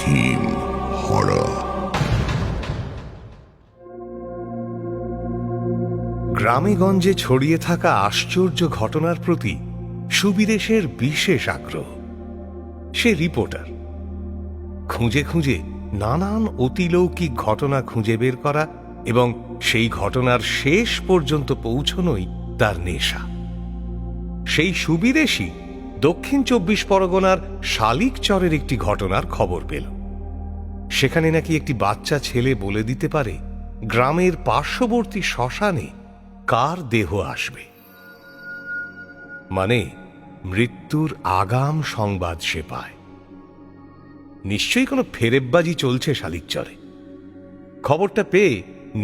Theme horror. গ্রামেগঞ্জে ছড়িয়ে থাকা আশ্চর্য ঘটনার প্রতি সুবিদেশের বিশেষ আগ্রহ। সে রিপোর্টার, খুঁজে খুঁজে নানান অতিলৌকিক ঘটনা খুঁজে বের করা এবং সেই ঘটনার শেষ পর্যন্ত পৌঁছনোই তার নেশা। সেই সুবিদেশী দক্ষিণ ২৪ পরগনার শালিকচরের একটি ঘটনার খবর পেল। সেখানে নাকি একটি বাচ্চা ছেলে বলে দিতে পারে গ্রামের পার্শ্ববর্তী শ্মশানে কার দেহ আসবে। মানে মৃত্যুর আগাম সংবাদ সে পায়। নিশ্চয়ই কোনো ফেরেববাজি চলছে শালিকচরে। খবরটা পেয়ে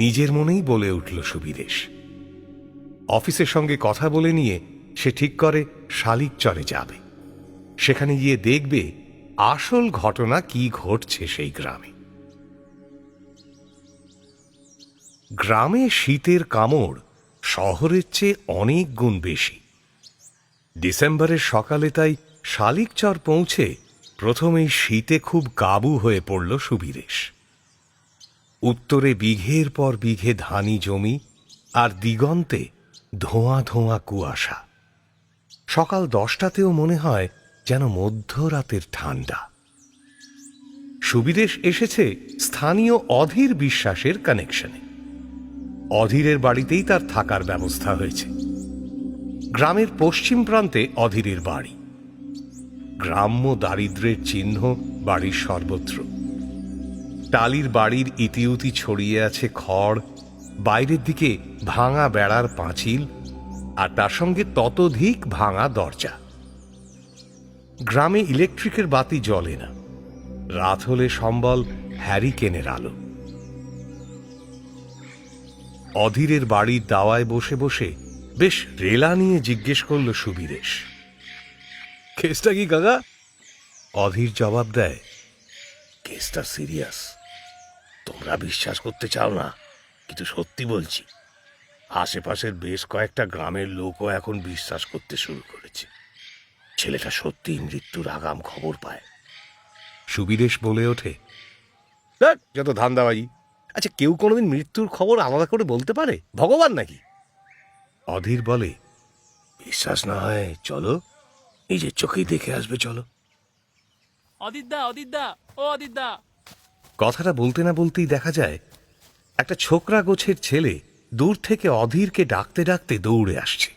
নিজের মনেই বলে উঠল সুবিদেশ। অফিসের সঙ্গে কথা বলে নিয়ে সে ঠিক করে শালিকচরে যাবে। সেখানে গিয়ে দেখবে আসল ঘটনা কি ঘটছে সেই গ্রামে। গ্রামে শীতের কামড় শহরের চেয়ে অনেক গুণ বেশি। ডিসেম্বরের সকালে তাই শালিকচর পৌঁছে প্রথমেই শীতে খুব কাবু হয়ে পড়ল সুবিদেশ। উত্তরে বিঘের পর বিঘে ধানি জমি, আর দিগন্তে ধোঁয়া ধোঁয়া কুয়াশা। সকাল 10টাতেও মনে হয় যেন মধ্যরাতের ঠান্ডা। সুবিদেশ এসেছে স্থানীয় অধীর বিশ্বাসের কানেকশনে। অধীরের বাড়িতেই তার থাকার ব্যবস্থা হয়েছে। গ্রামের পশ্চিম প্রান্তে অধীরের বাড়ি। গ্রাম্য দারিদ্র্যের চিহ্ন বাড়ির সর্বত্র। টালির বাড়ির ইতিউতি ছড়িয়ে আছে খড়, বাইরের দিকে ভাঙা বেড়ার পাঁচিল, আর তার সঙ্গে ততোধিক ভাঙা দরজা। গ্রামে ইলেকট্রিকের বাতি জ্বলে না। রাত হলে সম্বল হ্যারিকেনের আলো। অধীরের বাড়ির দাওয়ায় বসে বসে বেশ রেলা নিয়ে জিজ্ঞেস করল সুবিদেশ, কেসটা কি কাকা? অধীর জবাব দেয়, কেসটা সিরিয়াস। তোমরা বিশ্বাস করতে চাও না, কিন্তু সত্যি বলছি, আশেপাশের বেশ কয়েকটা গ্রামের লোকও এখন বিশ্বাস করতে শুরু করেছে। ছেলেটা সত্যিই মৃত্যুর আগাম খবর পায়। সুবিদেশ বলে ওঠে, যত ধান্দাবাজি। আচ্ছা, কেউ কোনোদিন মৃত্যুর খবর আলাদা করে বলতে পারে? ভগবান নাকি? অধীর বলে, বিশ্বাস না হয় চলো, নিজের চোখেই দেখে আসবে, চলো। অদিতদা, অদিতদা, ও অদিতদা। কথাটা বলতে না বলতেই দেখা যায় একটা ছোকরা গোছের ছেলে দূর থেকে অধীরকে ডাকতে ডাকতে দৌড়ে আসছে।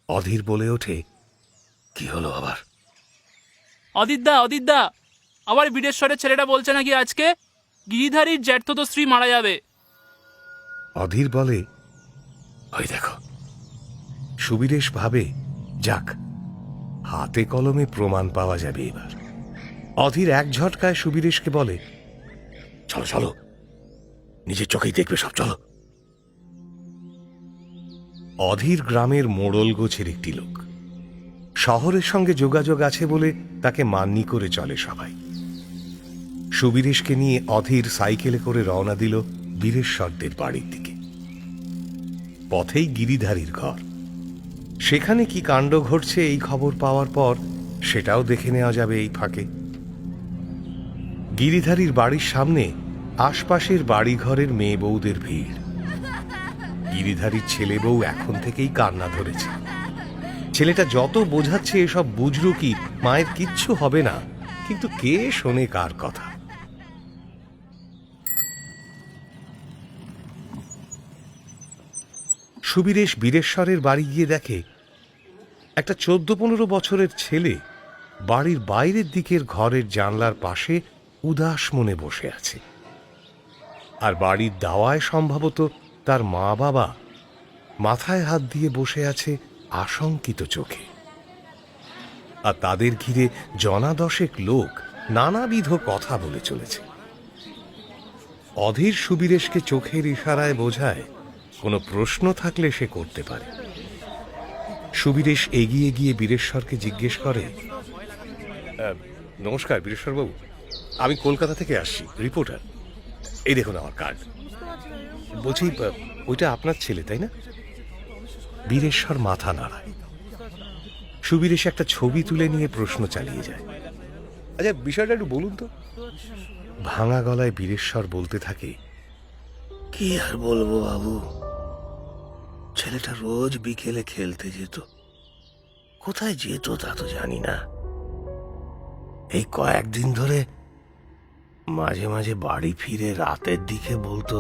অধীর বলে ওঠে, কি হলো আবার? অদিতদা, অদিতদা, আবার বীরেশ্বরের ছেলেটা বলছে নাকি আজকে গিরিধারীর জ্যাঠতো স্ত্রী মারা যাবে। অধীর বলে, ওই দেখো। সুবিদেশ ভাবে, যাক, হাতে কলমে প্রমাণ পাওয়া যাবে এবার। অধীর এক ঝটকায় সুবিদেশকে বলে, চলো চলো, নিজের চোখেই দেখবে সব, চলো। অধীর গ্রামের মোড়ল গোছের একটি লোক। শহরের সঙ্গে যোগাযোগ আছে বলে তাকে মান্যি করে চলে সবাই। সুবিদেশকে নিয়ে অধীর সাইকেলে করে রওনা দিল বীরেশ্বরদের বাড়ির দিকে। পথেই গিরিধারীর ঘর। সেখানে কি কাণ্ড ঘটছে এই খবর পাওয়ার পর সেটাও দেখে নেওয়া যাবে এই ফাঁকে। গিরিধারীর বাড়ির সামনে আশপাশের বাড়িঘরের মেয়ে বউদের ভিড়। গিরিধারীর ছেলে বউ এখন থেকেই কান্না ধরেছে। ছেলেটা যত বোঝাচ্ছে এসব বুঝলো কি মায়ের কিচ্ছু হবে না, কিন্তু কে শোনে কার কথা। সুবিদেশ বীরেশ্বরের বাড়ি গিয়ে দেখে একটা 14-15 বছরের ছেলে বাড়ির বাইরের দিকের ঘরের জানলার পাশে উদাস মনে বসে আছে। আর বাড়ির দাওয়ায় সম্ভবত তার মা বাবা মাথায় হাত দিয়ে বসে আছে আশঙ্কিত চোখে। আর তাদের ঘিরে জনাদশেক লোক নানাবিধ কথা বলে চলেছে। অধীর সুবিদেশকে চোখের ইশারায় বোঝায় কোনো প্রশ্ন থাকলে সে করতে পারে। সুবিদেশ এগিয়ে গিয়ে বীরেশ্বরকে জিজ্ঞেস করে, নমস্কার বীরেশ্বরবাবু, আমি কলকাতা থেকে আসছি, রিপোর্টার। এই দেখুন আমার কার্ড। বলছি, ওইটা আপনার ছেলে তাই না? বীরেশ্বর মাথা নাড়ায়। সুবিদেশ একটা ছবি তুলে নিয়ে প্রশ্ন চালিয়ে যায়, আচ্ছা বিষয়টা একটু বলুন তো। ভাঙা গলায় বীরেশ্বর বলতে থাকে, কি আর বলবো বাবু, ছেলেটা রোজ বিকেলে খেলতে যেত। কোথায় যেত তা তো জানি না। এই কয়েকদিন ধরে মাঝে মাঝে বাড়ি ফিরে রাতের দিকে বলতো,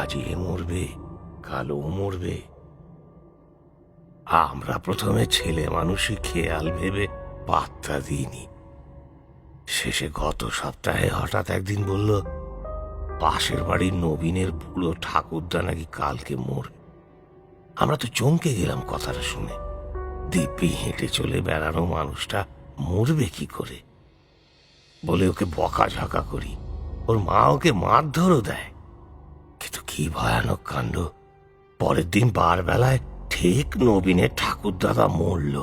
আজ এ মরবে, কাল ও মরবে। আমরা প্রথমে ছেলে মানুষই খেয়াল ভেবে পাত্তা দিইনি। শেষে গত সপ্তাহে হঠাৎ একদিন বলল, পাশের বাড়ির নবীনের বুড়ো ঠাকুরদা নাকি কালকে মরবে। আমরা তো চমকে গেলাম কথাটা শুনে। দিব্যি হেঁটে চলে বেড়ানো মানুষটা মরবে কি করে? বলে ওকে বকাঝকা করি, ওর মা ওকে মারধরও দেয়। কিন্তু কি ভয়ানক কাণ্ড, পরের দিন বারবেলায় ঠিক নবীনের ঠাকুরদাদা মরল।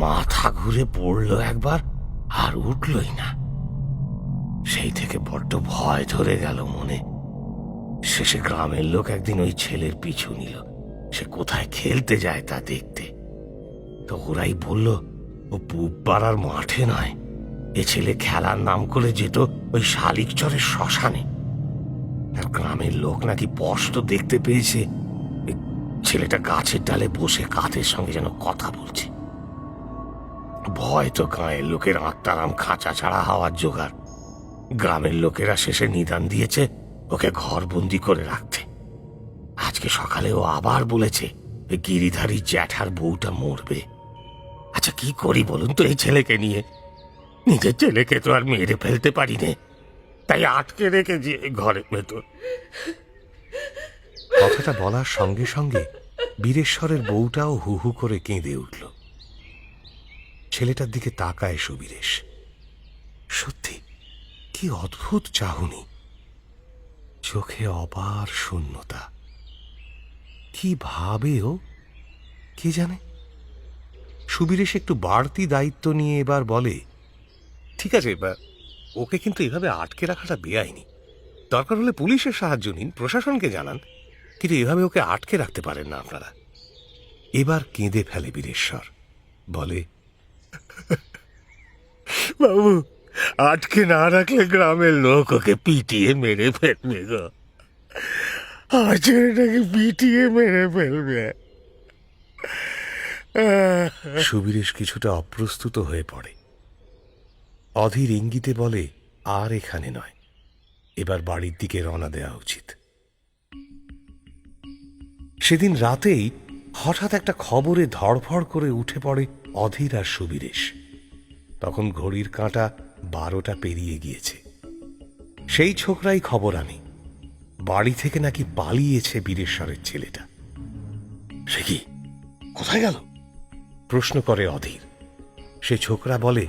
মাথা ঘুরে পড়ল একবার, আর উঠলই না। সেই থেকে বড্ড ভয় ধরে গেল মনে। শেষে গ্রামের লোক একদিন ওই ছেলের পিছু নিল, সে কোথায় খেলতে যায় তা দেখতে। তো ওরাই বলল, ও পুব পাড়ার মাঠে নয়, এ ছেলে খেলার নাম করে যেত ওই শালিকচরের শ্মশানে। আর গ্রামের লোক নাকি স্পষ্ট দেখতে পেয়েছে ছেলেটা গাছের ডালে বসে কাঠের সঙ্গে যেন কথা বলছে। ভয় তো গাঁয়ের লোকের আত্মারাম খাঁচা ছাড়া হওয়ার জোগাড়। গ্রামের লোকেরা শেষে নিদান দিয়েছে ওকে ঘরবন্দি করে রাখতে। আজকে সকালে ও আবার বলেছে গিরিধারী জ্যাঠার বউটা মরবে। আচ্ছা কি করি বলুন তো এই ছেলেকে নিয়ে? নিজের ছেলেকে তো আর মেরে ফেলতে পারি নে, তাই আটকে রেখেছি ঘরের ভেতর। কথাটা বলার সঙ্গে সঙ্গে বীরেশ্বরের বউটাও হু হু করে কেঁদে উঠল। ছেলেটার দিকে তাকায় সুবীরেশ। সত্যি কি অদ্ভুত চাহনি, চোখে অপার শূন্যতা। কি ভাবে ও কে জানে। সুবীরেশ একটু বাড়তি দায়িত্ব নিয়ে এবার বলে, ঠিক আছে, ওকে কিন্তু এভাবে আটকে রাখাটা বেআইনি। দরকার হলে পুলিশের সাহায্য নিন, প্রশাসনকে জানান, কিন্তু এভাবে ওকে আটকে রাখতে পারেন না আপনারা। এবার কেঁদে ফেলে বীরেশ্বর, বলে, বাবু, আটকে না রাখলে গ্রামের লোক ওকে পিটিয়ে মেরে ফেলবে গো। আমার ছেলেটাকে পিটিয়ে মেরে ফেলবে। সুবীরেশ কিছুটা অপ্রস্তুত হয়ে পড়ে। অধীর ইঙ্গিতে বলে, আর এখানে নয়, এবার বাড়ির দিকে রওনা দেওয়া উচিত। সেদিন রাতেই হঠাৎ একটা খবরে ধড়ফড় করে উঠে পড়ে অধীর আর সুবীরেশ। তখন ঘড়ির কাঁটা 12টা পেরিয়ে গিয়েছে। সেই ছোকরাই খবর আনে, বাড়ি থেকে নাকি পালিয়েছে বীরেশ্বরের ছেলেটা। সে কি, কোথায় গেল? প্রশ্ন করে অধীর। সে ছোকরা বলে,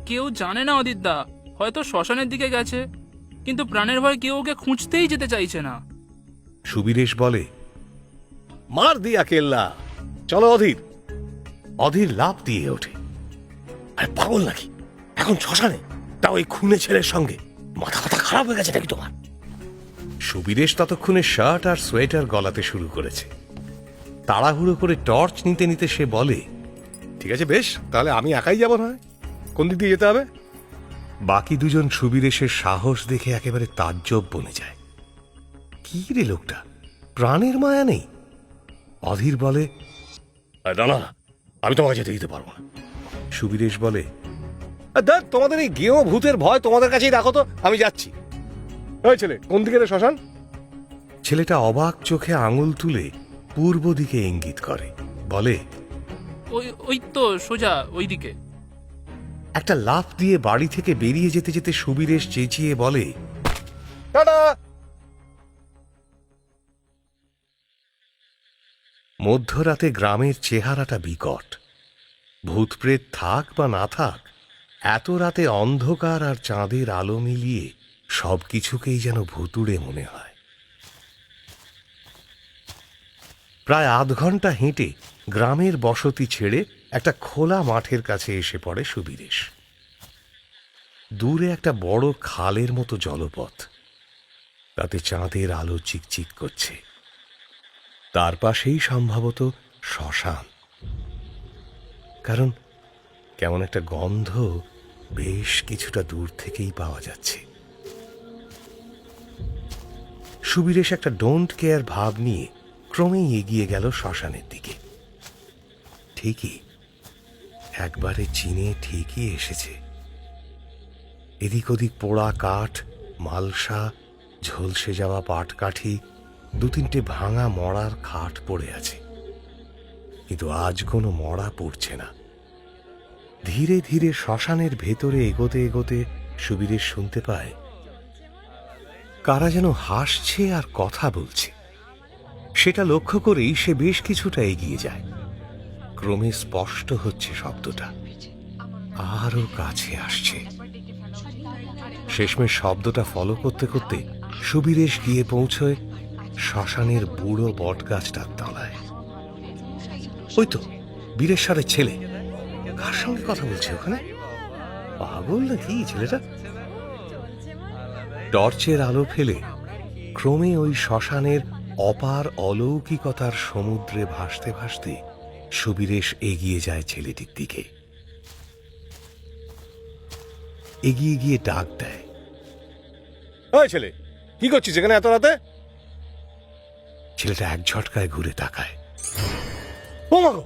কেউ জানে না অদিতদা, হয়তো শ্মশানের দিকে গেছে, কিন্তু প্রাণের ভয় কেউ ওকে খুঁজতেই যেতে চাইছে না। সুবীরেশ বলে, মার দিয়া কেল্লা, চলো অধীর। অধীর লাফ দিয়ে ওঠে। আরে পাগল নাকি, এখন শ্মশানে, তা ওই খুনে ছেলের সঙ্গে? মাথা মাথা খারাপ হয়ে গেছে নাকি তোমার? সুবীরেশ ততক্ষণে শার্ট আর সোয়েটার গলাতে শুরু করেছে। তাড়াহুড়ো করে টর্চ নিতে নিতে সে বলে, ঠিক আছে বেশ, তাহলে আমি একাই যাব না, কোন দিক দিয়ে যেতে হবে? বাকি দুজন সুবীরেশের সাহস দেখে একেবারে তাজ্জব বনে যায়। কি রে লোকটা, প্রাণের মায়া নেই। অধীর বলে, না না, আমি তোমাকে যেতে দিতে পারবো না। সুবীরেশ বলে, দেখ তোমাদের এই গেঁয়ো ভূতের ভয় তোমাদের কাছেই রাখো তো, আমি যাচ্ছি। ওই ছেলে, কোন দিকে রে শ্মশান? ছেলেটা অবাক চোখে আঙুল তুলে পূর্ব দিকে ইঙ্গিত করে, বলে, ওই তো সোজা ওই দিকে। একটা লাফ দিয়ে বাড়ি থেকে বেরিয়ে যেতে যেতে সুবীরেশ চেঁচিয়ে বলে, টাটা। মধ্যরাতে গ্রামের চেহারাটা বিকট। ভূতপ্রেত থাক বা না থাক, এত রাতে অন্ধকার আর চাঁদের আলো মিলিয়ে সবকিছুকেই যেন ভুতুড়ে মনে হয়। প্রায় আধ ঘন্টা হেঁটে গ্রামের বসতি ছেড়ে একটা খোলা মাঠের কাছে এসে পড়ে সুবীরেশ। দূরে একটা বড় খালের মতো জলপথ, তাতে চাঁদের আলো চিকচিক করছে। তার পাশেই সম্ভবত শ্মশান, কারণ কেমন একটা গন্ধ বেশ কিছুটা দূর থেকেই পাওয়া যাচ্ছে। সুবীরেশ একটা ডোন্ট কেয়ার ভাব নিয়ে ক্রমেই এগিয়ে গেল শ্মশানের দিকে। ঠিকই, একবারে চিনে ঠিকই এসেছে। এদিক ওদিক পোড়া কাঠ, মালসা, ঝলসে যাওয়া পাটকাঠি, 2-3টে ভাঙা মড়ার খাট পড়ে আছে, কিন্তু আজ কোনো মড়া পড়ছে না। ধীরে ধীরে শ্মশানের ভেতরে এগোতে এগোতে সুবীরেশ শুনতে পায় কারা যেন হাসছে আর কথা বলছে। সেটা লক্ষ্য করেই সে বেশ কিছুটা এগিয়ে যায়। ক্রমে স্পষ্ট হচ্ছে শব্দটা, আরো কাছে আসছে। শেষমেশ শব্দটা ফলো করতে করতে সুবীরেশ গিয়ে পৌঁছয় শ্মশানের বুড়ো বটগাছটার তলায়। ওই তো বীরেশ্বরের ছেলে, কার সঙ্গে কথা বলছে ওখানে? পাগল নাকি ছেলেটা? টর্চের আলো ফেলে ক্রমে ওই শ্মশানের অপার অলৌকিকতার সমুদ্রে ভাসতে ভাসতে সুবীরেশ এগিয়ে যায় ছেলেটির দিকে। এগিয়ে গিয়ে ডাক দেয়, ওই ছেলে, কি করছিস এখানে এত রাতে? ছেলেটা এক ঝটকায় ঘুরে তাকায়। ও মা গো!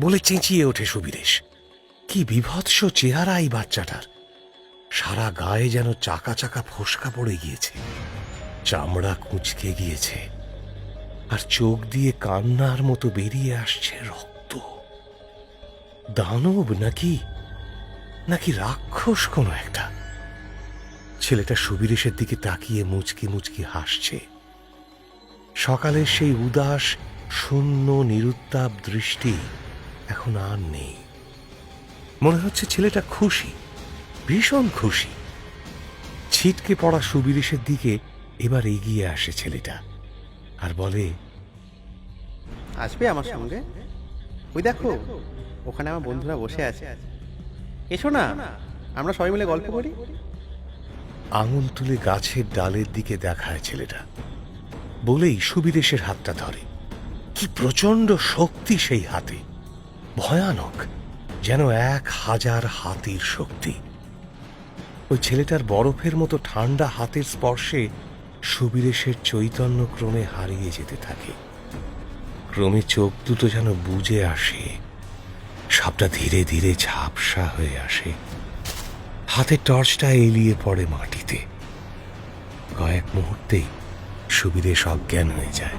বলে চেঁচিয়ে ওঠে সুবীরেশ। কি বিভৎস চেহারা এই বাচ্চাটার! সারা গায়ে যেন চাকা চাকা ফোসকা পড়ে গিয়েছে, চামড়া কুঁচকে গিয়েছে, আর চোখ দিয়ে কান্নার মতো বেরিয়ে আসছে রক্ত। দানব নাকি নাকি রাক্ষস কোনো একটা? ছেলেটা সুবীরেশের দিকে তাকিয়ে মুচকি মুচকি হাসছে। সকালের সেই উদাস শূন্য নিরুত্তাপ দৃষ্টি এখন আর নেই। মনে হচ্ছে ছেলেটা খুশি, ভীষণ খুশি। ছিটকে পড়া সুবীরেশের দিকে এবার এগিয়ে আসে ছেলেটা আর বলে, আসবে আমার সঙ্গে? ওই দেখো, ওখানে আমার বন্ধুরা বসে আছে, এসো না, আমরা সবাই মিলে গল্প করি। আঙুল তুলে গাছের ডালের দিকে দেখায় ছেলেটা। বলেই সুবীরেশের হাতটা ধরে। কি প্রচন্ড শক্তি সেই হাতে, ভয়ানক, যেন 1000 হাতির শক্তি। ওই ছেলেটার বরফের মতো ঠান্ডা হাতের স্পর্শে সুবীরেশের চৈতন্য ক্রমে হারিয়ে যেতে থাকে। ক্রমে চোখ দুটো যেন বুজে আসে, সবটা ধীরে ধীরে ঝাপসা হয়ে আসে। হাতের টর্চটা এলিয়ে পড়ে মাটিতে। কয়েক মুহূর্তেই সুবীরেশ অজ্ঞান হয়ে যায়।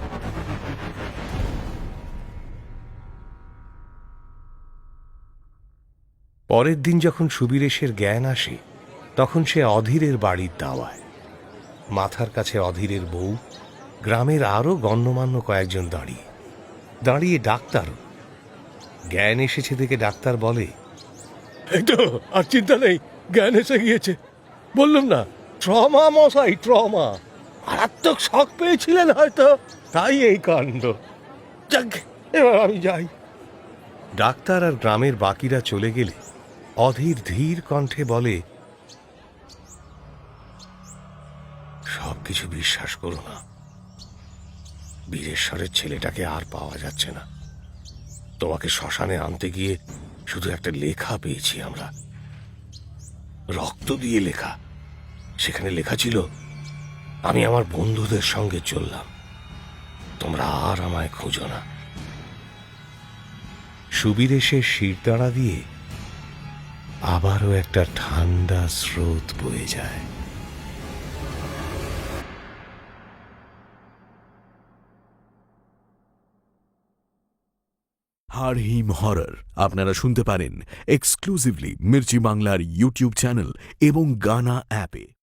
পরের দিন যখন সুবীরেশের জ্ঞান আসে, তখন সে অধীরের বাড়ির দাওয়ায়। মাথার কাছে অধীরের বউ, গ্রামের আরো গণ্যমান্য কয়েকজন দাঁড়িয়ে দাঁড়িয়ে ডাক্তারও। জ্ঞান এসেছে দেখে ডাক্তার বলে, এই তো আর চিন্তা নেই, জ্ঞান এসে গিয়েছে। বললাম না, ট্রমা মশাই, ট্রমা। মারাত্মক শক পেয়েছিলেন হয়তো, তাই এই কাণ্ড। যাক, এবার আমি যাই। ডাক্তার আর গ্রামের বাকিরা চলে গেলে অধীর ধীর কণ্ঠে বলে, সবকিছু বিশ্বাস করো না। বীরেশ্বরের ছেলেটাকে আর পাওয়া যাচ্ছে না। তোমাকে শ্মশানে আনতে গিয়ে শুধু একটা লেখা পেয়েছি আমরা, রক্ত দিয়ে লেখা। সেখানে লেখা ছিল, আমি আমার বন্ধুদের সঙ্গে চললাম, তোমরা আর আমায় খুঁজো না। সুবীরেশের শিরদাঁড়া দিয়ে আবারও একটা ঠান্ডা স্রোত বয়ে যায়। হাড়হিম হরর আপনারা শুনতে পারেন এক্সক্লুসিভলি মির্চি বাংলার ইউটিউব চ্যানেল এবং গানা অ্যাপে।